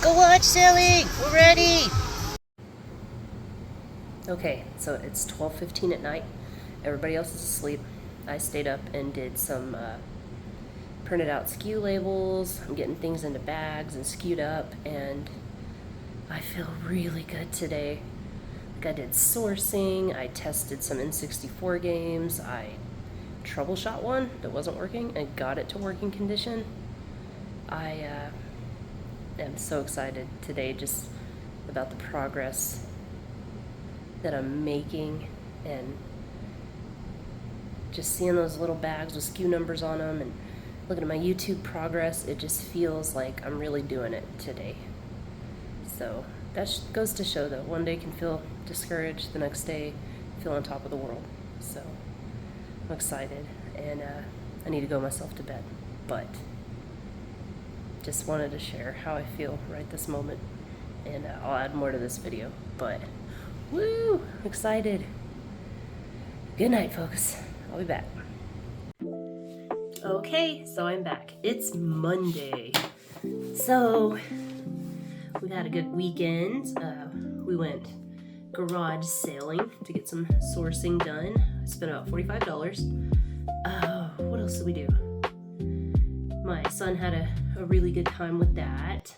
Garage selling! We're ready! Okay, so it's 12:15 at night. Everybody else is asleep. I stayed up and did some printed out SKU labels. I'm getting things into bags and skewed up, and I feel really good today. Like, I did sourcing, I tested some N64 games, I troubleshot one that wasn't working and got it to working condition. I am so excited today just about the progress that I'm making, and just seeing those little bags with SKU numbers on them and looking at my YouTube progress. It just feels like I'm really doing it today. So that goes to show that one day can feel discouraged, the next day feel on top of the world. So I'm excited, and I need to go myself to bed, but just wanted to share how I feel right this moment, and I'll add more to this video, but woo, excited. Good night, folks. I'll be back. Okay, so I'm back. It's Monday. So we had a good weekend. We went garage sailing to get some sourcing done. I spent about $45. What else did we do? My son had a really good time with that.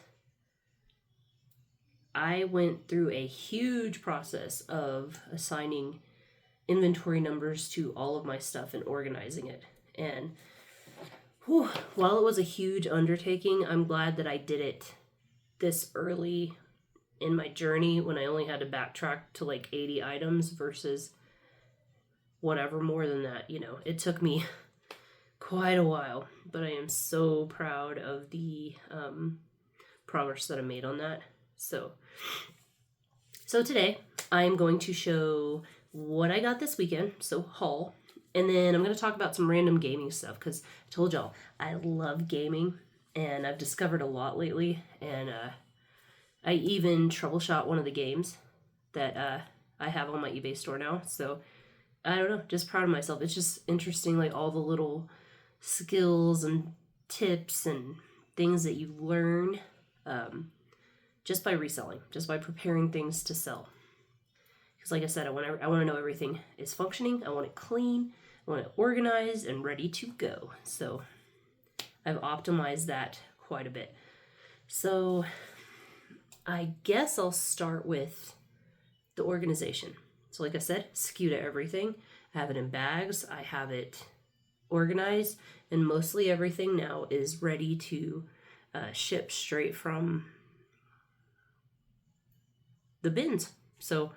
I went through a huge process of assigning inventory numbers to all of my stuff and organizing it. And while it was a huge undertaking, I'm glad that I did it this early in my journey when I only had to backtrack to like 80 items versus whatever more than that. You know, it took me quite a while, but I am so proud of the progress that I made on that. So today I'm going to show what I got this weekend, so haul, and then I'm going to talk about some random gaming stuff, because I told y'all I love gaming, and I've discovered a lot lately, and I even troubleshot one of the games that I have on my eBay store now. So I don't know, just proud of myself. It's just interesting, like all the little skills and tips and things that you learn just by reselling, just by preparing things to sell. Because like I said, I want to know everything is functioning. I want it clean. I want it organized and ready to go. So I've optimized that quite a bit. So I guess I'll start with the organization. So like I said, SKU to everything. I have it in bags. I have it organized, and mostly everything now is ready to ship straight from the bins. So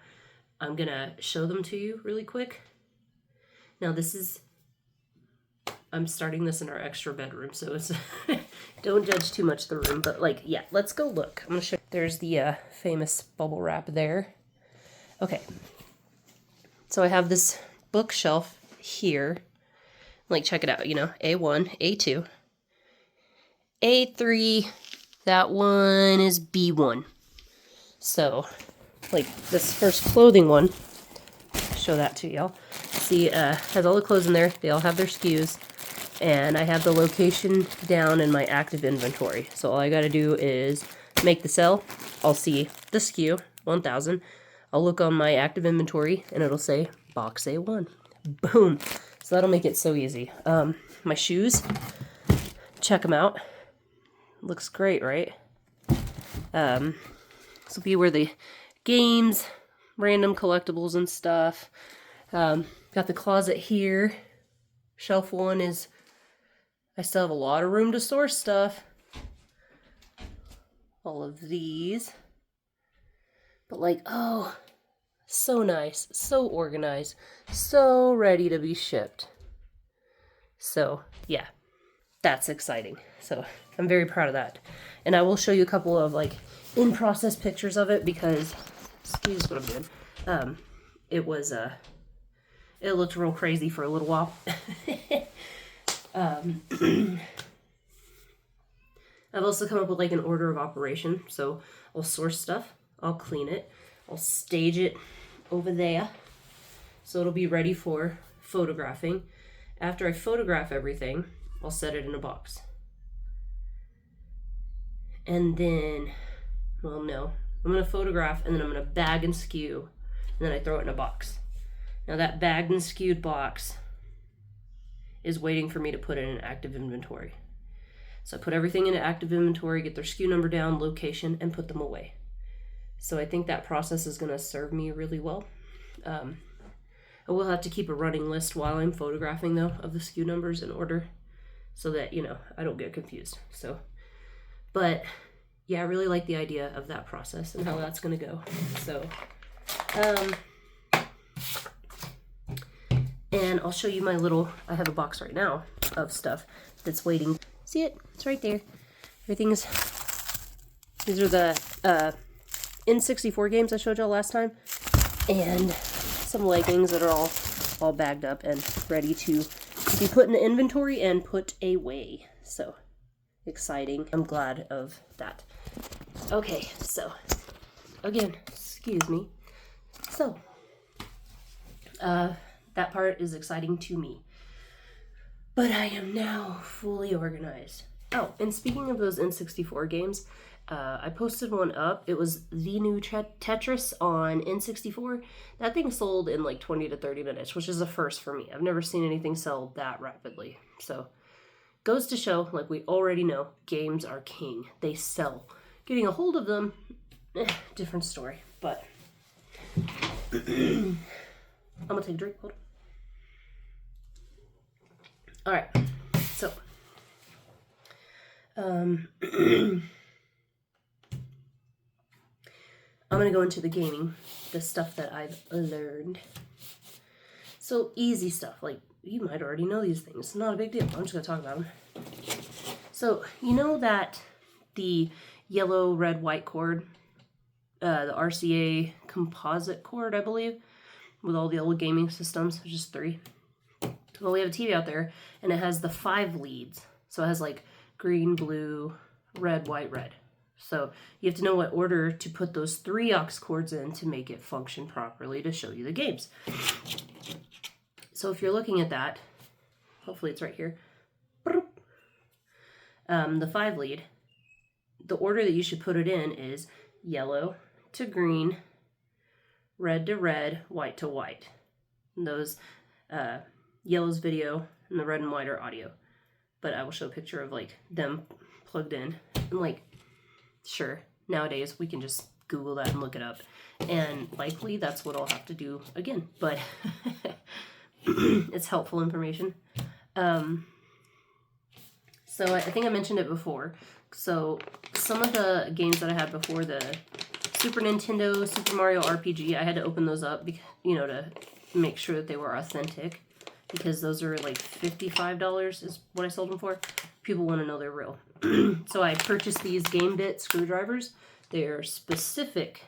I'm gonna show them to you really quick. Now I'm starting this in our extra bedroom, so it's don't judge too much the room, but like, yeah, let's go look. I'm gonna show. There's the famous bubble wrap there. Okay, so I have this bookshelf here. Like, check it out, you know, A1, A2, A3, that one is B1. So, like, this first clothing one, show that to y'all. See, has all the clothes in there. They all have their SKUs. And I have the location down in my active inventory. So all I gotta do is make the sell. I'll see the SKU, 1000. I'll look on my active inventory, and it'll say box A1. Boom. So that'll make it so easy. My shoes, check them out. Looks great, right? This will be where the games, random collectibles and stuff. Got the closet here. Shelf one is, I still have a lot of room to store stuff. All of these. But like, oh, so nice, so organized, so ready to be shipped. So yeah, that's exciting. So I'm very proud of that. And I will show you a couple of like in-process pictures of it, because, excuse what I'm doing. It looked real crazy for a little while. I've also come up with like an order of operation. So I'll source stuff, I'll clean it, I'll stage it over there so it'll be ready for photographing. After I photograph everything, I'll set it in a box. And then Well, no. I'm going to photograph and then I'm going to bag and SKU, and then I throw it in a box. Now that bagged and SKU'd box is waiting for me to put in an active inventory. So I put everything into active inventory, get their SKU number down, location, and put them away. So I think that process is going to serve me really well. I will have to keep a running list while I'm photographing, though, of the SKU numbers in order so that, I don't get confused. So, but yeah, I really like the idea of that process and how that's going to go. So, and I'll show you I have a box right now of stuff that's waiting. See it? It's right there. These are the N64 games I showed y'all last time, and some leggings that are all bagged up and ready to be put in the inventory and put away. So exciting. I'm glad of that. Okay, so again, excuse me. So that part is exciting to me. But I am now fully organized. Oh, and speaking of those N64 games, I posted one up. It was the new Tetris on N64. That thing sold in like 20 to 30 minutes, which is a first for me. I've never seen anything sell that rapidly. So, goes to show, like we already know, games are king. They sell. Getting a hold of them, different story. But, I'm gonna take a drink. Hold on. All right, so, I'm going to go into the gaming, the stuff that I've learned. So, easy stuff, like, you might already know these things. Not a big deal. I'm just going to talk about them. So, you know that the yellow, red, white cord, the RCA composite cord, I believe, with all the old gaming systems, just 3. Well, we have a TV out there, and it has the 5 leads. So it has like green, blue, red, white, red. So you have to know what order to put those 3 aux cords in to make it function properly to show you the games. So if you're looking at that, hopefully it's right here. The 5 lead, the order that you should put it in is yellow to green, red to red, white to white. And those yellow's video and the red and white are audio, but I will show a picture of like them plugged in, and like, sure, nowadays we can just Google that and look it up, and likely that's what I'll have to do again, but it's helpful information. So I think I mentioned it before. So some of the games that I had before, the Super Nintendo, Super Mario RPG, I had to open those up, to make sure that they were authentic, because those are like $55 is what I sold them for. People want to know they're real. So I purchased these Game Bit screwdrivers. They are specific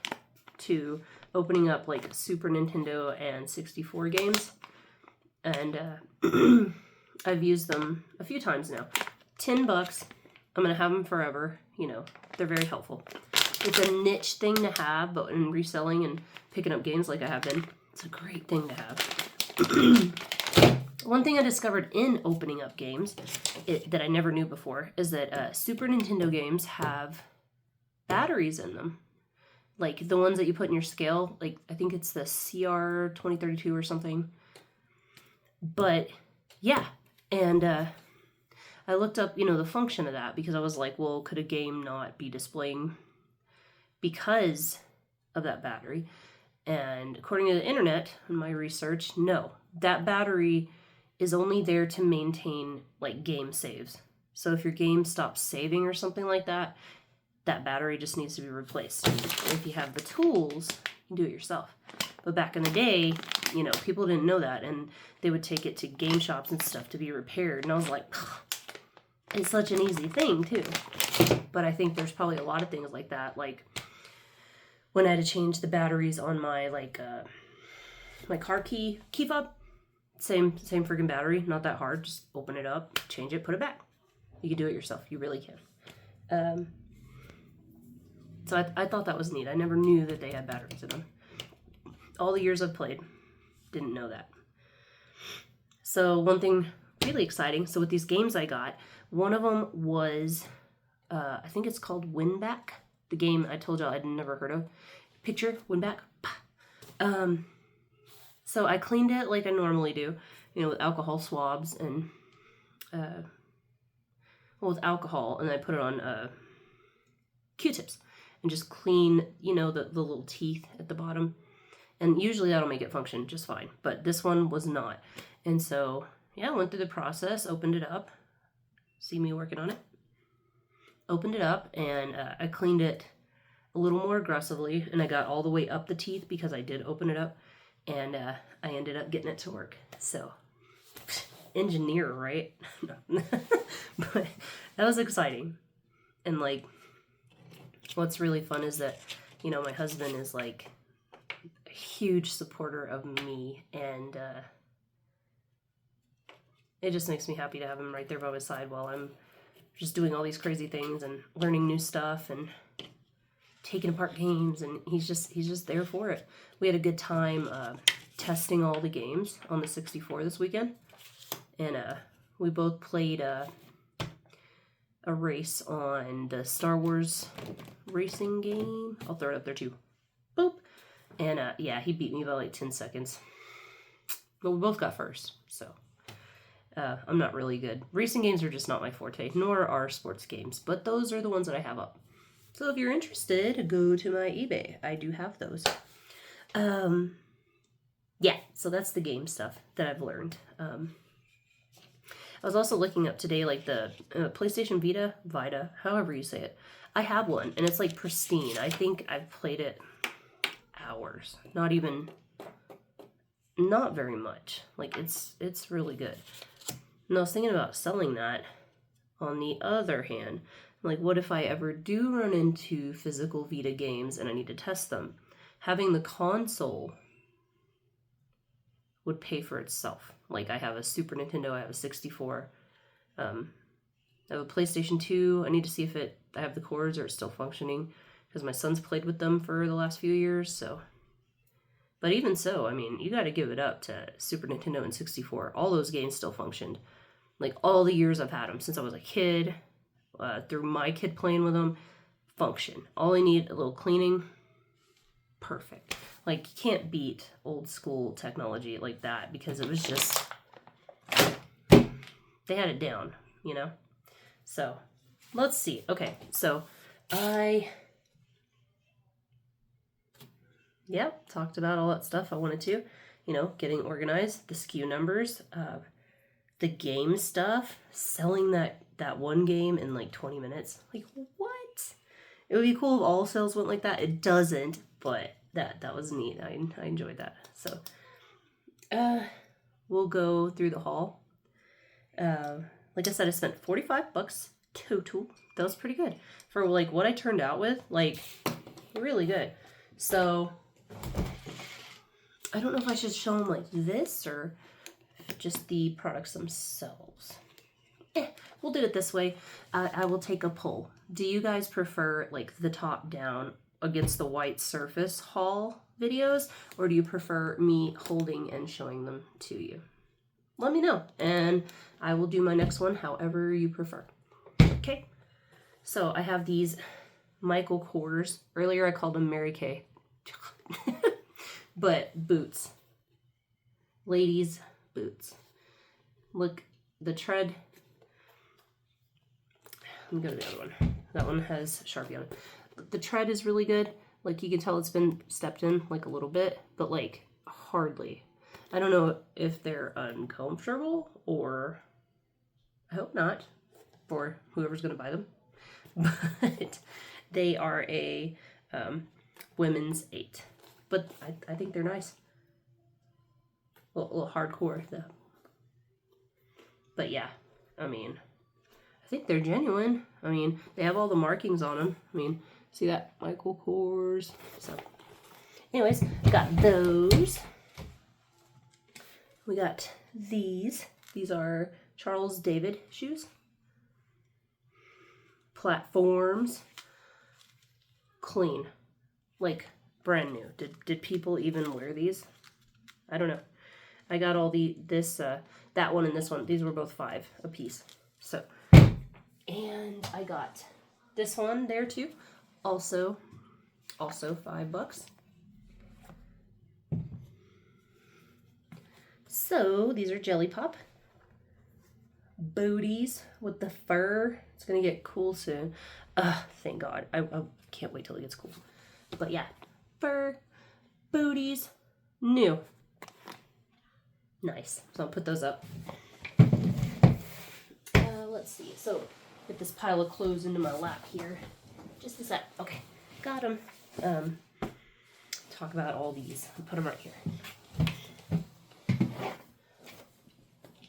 to opening up like Super Nintendo and 64 games. And I've used them a few times now. $10. I'm going to have them forever. They're very helpful. It's a niche thing to have, but in reselling and picking up games like I have been, it's a great thing to have. One thing I discovered in opening up games that I never knew before is that Super Nintendo games have batteries in them. Like the ones that you put in your scale, like I think it's the CR2032 or something. But yeah, and I looked up, the function of that, because I was like, well, could a game not be displaying because of that battery? And according to the internet and my research, no. That battery is only there to maintain like game saves. So if your game stops saving or something like that, that battery just needs to be replaced. And if you have the tools, you can do it yourself. But back in the day, people didn't know that, and they would take it to game shops and stuff to be repaired. And I was like, it's such an easy thing too. But I think there's probably a lot of things like that. Like when I had to change the batteries on my my car key fob, same freaking battery, not that hard. Just open it up, change it, put it back. You can do it yourself. You really can. So I thought that was neat. I never knew that they had batteries in them. All the years I've played, didn't know that. So one thing really exciting, so with these games I got, one of them was, I think it's called WinBack. the game I told y'all I'd never heard of. Picture, win back. So I cleaned it like I normally do, with alcohol swabs and, with alcohol, and I put it on Q-tips and just clean, the little teeth at the bottom. And usually that'll make it function just fine, but this one was not. And so, I went through the process, opened it up. See me working on it? Opened it up, and I cleaned it a little more aggressively, and I got all the way up the teeth because I did open it up, and I ended up getting it to work. So, engineer, right? But that was exciting. And, what's really fun is that, my husband is, a huge supporter of me, and it just makes me happy to have him right there by my side while I'm just doing all these crazy things and learning new stuff and taking apart games, and he's just there for it. We had a good time testing all the games on the 64 this weekend, and we both played a race on the Star Wars racing game. I'll throw it up there too. Boop. And he beat me by 10 seconds. But we both got first, so I'm not really good. Racing games are just not my forte, nor are sports games, but those are the ones that I have up. So if you're interested, go to my eBay. I do have those. So that's the game stuff that I've learned. I was also looking up today, the PlayStation Vita, however you say it. I have one, and it's pristine. I think I've played it hours. Not very much. It's really good. And I was thinking about selling that. On the other hand, what if I ever do run into physical Vita games and I need to test them? Having the console would pay for itself. I have a Super Nintendo, I have a 64, I have a PlayStation 2. I need to see if I have the cords or it's still functioning, because my son's played with them for the last few years, so. But even so, you gotta give it up to Super Nintendo and 64. All those games still functioned. All the years I've had them, since I was a kid, through my kid playing with them, function. All I need, a little cleaning, perfect. You can't beat old school technology like that, because it was just, they had it down, So, let's see. Okay, so talked about all that stuff I wanted to, getting organized, the SKU numbers, the game stuff, selling that one game in 20 minutes. What? It would be cool if all sales went like that. It doesn't, but that was neat. I enjoyed that. So, we'll go through the haul. Like I said, I spent $45 total. That was pretty good for what I turned out with. Really good. So, I don't know if I should show them this or just the products themselves. We'll do it this way. I will take a poll. Do you guys prefer the top down against the white surface haul videos, or do you prefer me holding and showing them to you? Let me know, and I will do my next one however you prefer. Okay, so I have these Michael Kors. Earlier I called them Mary Kay. But boots. Ladies' boots. Look, the tread. Let me go to the other one. That one has Sharpie on it. The tread is really good. You can tell it's been stepped in a little bit, but hardly. I don't know if they're uncomfortable, or I hope not for whoever's going to buy them. But they are a women's 8. But I think they're nice. A little hardcore, though. But yeah, I think they're genuine. They have all the markings on them. See that? Michael Kors. So, anyways, got those. We got these. These are Charles David shoes. Platforms. Clean. Brand new. Did people even wear these? I don't know. I got all that one and this one. These were both $5 a piece. So, and I got this one there too. Also $5. So these are Jelly Pop booties with the fur. It's gonna get cool soon. Thank God. I can't wait till it gets cool. But yeah, fur booties, new. Nice. So I'll put those up. Let's see. So get this pile of clothes into my lap here. Just a sec. Okay, got them. Talk about all these. I'll put them right here.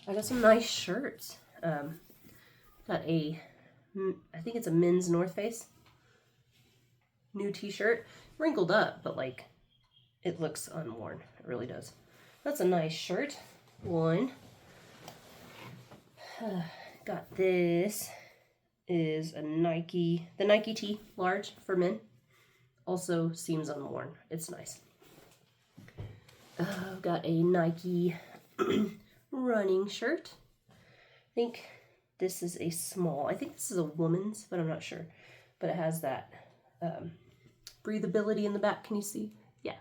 I got some nice shirts. Got I think it's a men's North Face. New t-shirt. Wrinkled up, but like, it looks unworn. It really does. That's a nice shirt. One. Got this. Is a Nike, the Nike tee, large for men. Also seems unworn. It's nice. I've got a Nike running shirt. I think this is a small. I think this is a woman's, but I'm not sure. But it has that breathability in the back. Can you see? Yeah.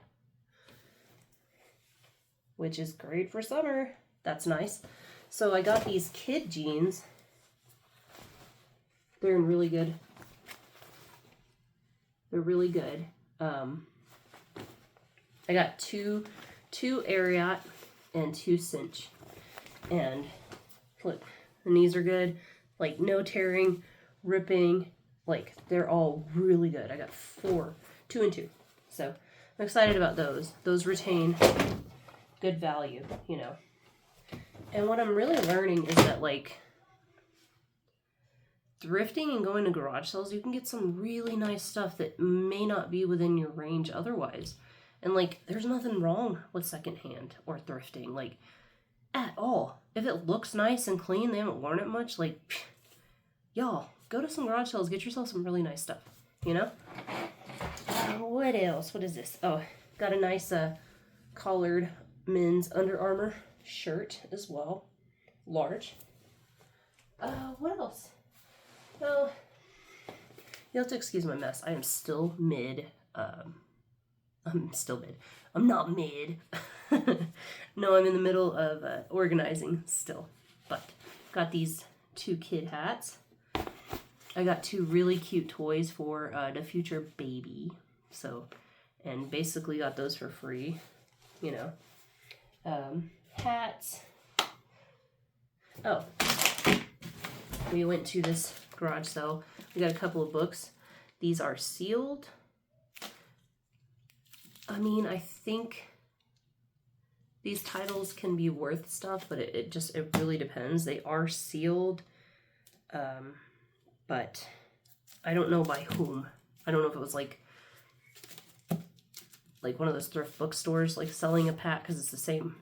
Which is great for summer. That's nice. So I got these kid jeans. They're in really good. They're really good. I got two Ariat and 2 cinch. And look, the knees are good. Like no tearing, ripping. Like they're all really good. I got 4, 2 and 2. So I'm excited about those. Those retain good value, you know. And what I'm really learning is that like thrifting and going to garage sales, you can get some really nice stuff that may not be within your range otherwise. And like, there's nothing wrong with secondhand or thrifting, like, at all. If it looks nice and clean, they haven't worn it much, like, y'all, go to some garage sales, get yourself some really nice stuff, you know? What else? What is this? Oh, got a nice collared men's Under Armour shirt as well. Large. What else? Well, you have to excuse my mess. I am still mid. I'm not mid. No, I'm in the middle of organizing still. But got these 2 kid hats. I got 2 really cute toys for the future baby. So, and basically got those for free. You know. Hats. Oh. We went to this garage sale. We got a couple of books. These are sealed. I mean, I think these titles can be worth stuff, but it really depends. They are sealed, but I don't know by whom. I don't know if it was like one of those thrift bookstores, like selling a pack because it's the same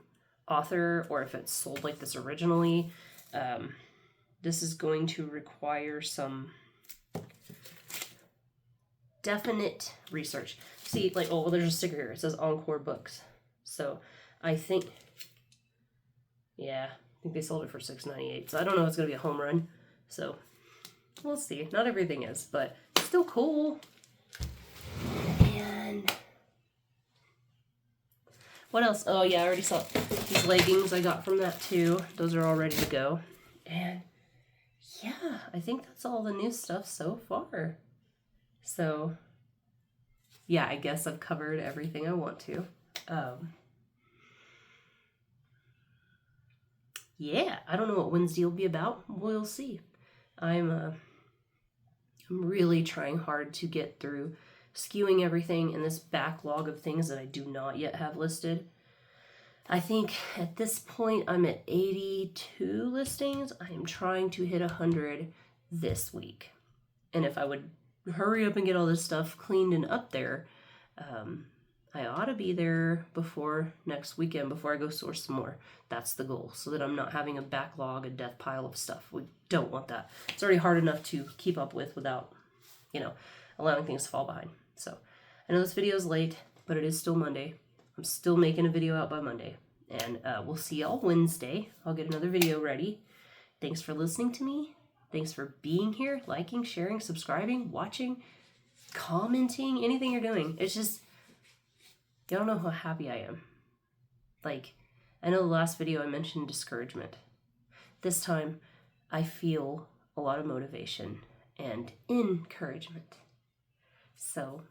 author, or if it's sold like this originally. This is going to require some definite research. See, like, oh, well, there's a sticker here. It says Encore Books. So I think, yeah, I think they sold it for $6.98. So I don't know if it's going to be a home run. So we'll see. Not everything is, but it's still cool. And what else? Oh, yeah, I already saw these leggings I got from that, too. Those are all ready to go. And yeah, I think that's all the new stuff so far. So, yeah, I guess I've covered everything I want to. Yeah, I don't know what Wednesday will be about. We'll see. I'm really trying hard to get through skewing everything in this backlog of things that I do not yet have listed. I think at this point I'm at 82 listings. I am trying to hit 100 this week. And if I would hurry up and get all this stuff cleaned and up there, I ought to be there before next weekend, before I go source some more. That's the goal, so that I'm not having a backlog, a death pile of stuff. We don't want that. It's already hard enough to keep up with without, allowing things to fall behind. So I know this video is late, but it is still Monday. I'm still making a video out by Monday. And we'll see y'all Wednesday. I'll get another video ready. Thanks for listening to me. Thanks for being here, liking, sharing, subscribing, watching. commenting, anything you're doing. It's just, you don't know how happy I am. Like, I know the last video I mentioned discouragement. This time, I feel a lot of motivation and encouragement. So,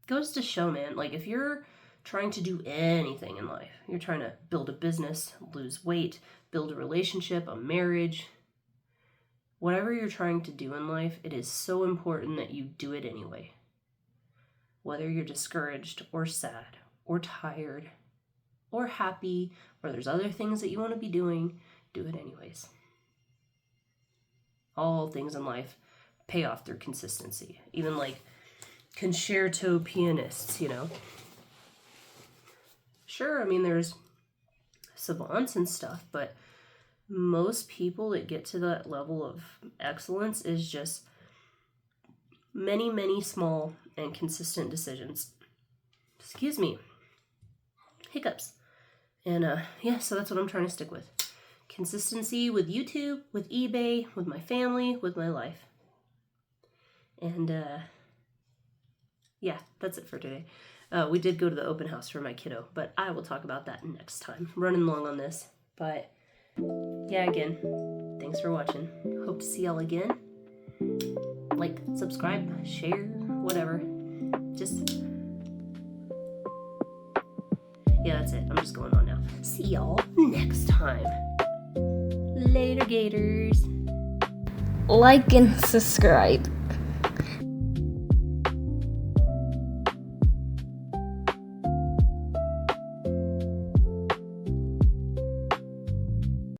goes to show, man, like if you're trying to do anything in life, you're trying to build a business, lose weight, build a relationship, a marriage, whatever you're trying to do in life, it is so important that you do it anyway. Whether you're discouraged or sad or tired or happy, or there's other things that you want to be doing, do it anyways. All things in life pay off through consistency. Even like concerto pianists, you know. Sure, I mean, there's savants and stuff, but most people that get to that level of excellence is just many, many small and consistent decisions. Excuse me. Hiccups. And yeah, so that's what I'm trying to stick with. Consistency with YouTube, with eBay, with my family, with my life. And yeah, that's it for today. We did go to the open house for my kiddo, but I will talk about that next time. I'm running long on this, but yeah, again, thanks for watching. Hope to see y'all again. Like, subscribe, share, whatever. Just, yeah, that's it. I'm just going on now. See y'all next time. Later, Gators. Like and subscribe.